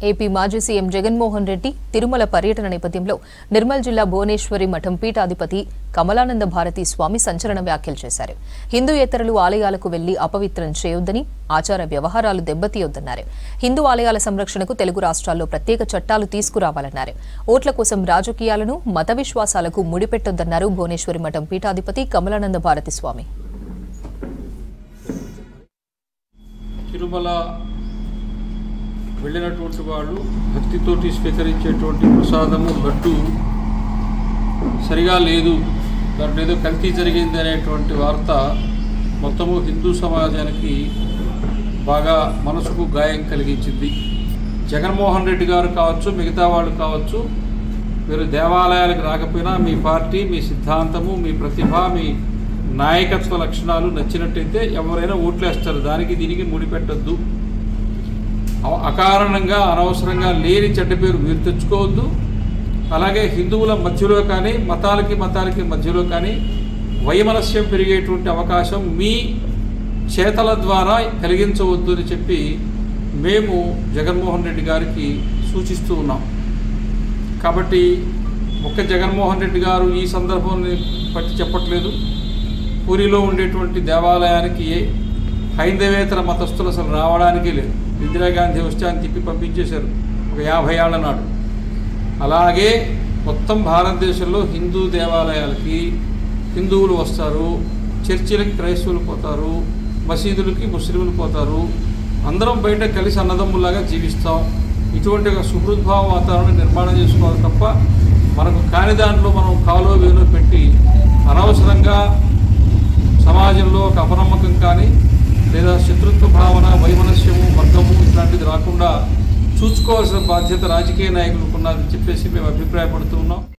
AP మాజీ CM Jaganmohan Reddy Tirumala పర్యటన నేపథ్యంలో నిర్మల్ జిల్లా భువనేశ్వరి మఠం పీఠాధిపతి కమలానంద భారతి స్వామి సంచలన వ్యాఖ్యలు చేశారు. హిందూయేతరులు ఆలయాలకు వెళ్లి అపవిత్రం చేయొద్దని, ఆచార వ్యవహారాలు దెబ్బతీయొద్దన్నారు. హిందూ ఆలయాల సంరక్షణకు తెలుగు రాష్ట్రాల్లో ప్రత్యేక చట్టాలు తీసుకురావాలన్నారు. ఓట్ల కోసం రాజకీయాలను, మత విశ్వాసాలకు ముడిపెట్టొద్దన్నారు భువనేశ్వరి మఠం పీఠాధిపతి కమలానంద భారతి స్వామి. తిరుమల వెళ్ళినటువంటి వాళ్ళు భక్తితోటి స్వీకరించేటువంటి ప్రసాదము లడ్డు సరిగా లేదు, దాంట్లో ఏదో కల్తీ జరిగింది అనేటువంటి వార్త మొత్తము హిందూ సమాజానికి బాగా మనసుకు గాయం కలిగించింది. జగన్మోహన్ రెడ్డి గారు కావచ్చు, మిగతా వాళ్ళు కావచ్చు, మీరు దేవాలయాలకు రాకపోయినా మీ పార్టీ, మీ సిద్ధాంతము, మీ ప్రతిభ, మీ నాయకత్వ లక్షణాలు నచ్చినట్టయితే ఎవరైనా ఓట్లేస్తారు. దానికి దీనికి ముడిపెట్టద్దు. అకారణంగా అనవసరంగా లేని చెడ్డ పేరు మీరు తెచ్చుకోవద్దు. అలాగే హిందువుల మధ్యలో కానీ, మతాలకి మధ్యలో కానీ వైమనస్యం పెరిగేటువంటి అవకాశం మీ చేతల ద్వారా కలిగించవద్దు అని చెప్పి మేము జగన్మోహన్ రెడ్డి గారికి సూచిస్తూ ఉన్నాం. కాబట్టి ఒక్క జగన్మోహన్ రెడ్డి గారు ఈ సందర్భాన్ని బట్టి చెప్పట్లేదు. పూరిలో ఉండేటువంటి దేవాలయానికి హైందవేతర మతస్థులు అసలు రావడానికే లేదు. ఇందిరాగాంధీ వస్తే అని తిప్పి పంపించేశారు ఒక 50 ఏళ్ల నాడు. అలాగే మొత్తం భారతదేశంలో హిందూ దేవాలయాలకి హిందువులు వస్తారు, చర్చిలకి క్రైస్తవులు పోతారు, మసీదులకి ముస్లింలు పోతారు. అందరం బయట కలిసి అన్నదమ్ములాగా జీవిస్తాం. ఇటువంటి ఒక సుహృద్భావ వాతావరణం నిర్మాణం చేసుకోవాలి తప్ప మనకు కాని దాంట్లో మనం కాలో వేలో పెట్టి అనవసరంగా సమాజంలో ఒక అపనమ్మకం కానీ, లేదా శత్రుత్వ భావన, వైమనస్యము, వర్గము ఇట్లాంటిది రాకుండా చూసుకోవాల్సిన బాధ్యత రాజకీయ నాయకులకు ఉన్నదని చెప్పేసి మేము అభిప్రాయపడుతూ ఉన్నాం.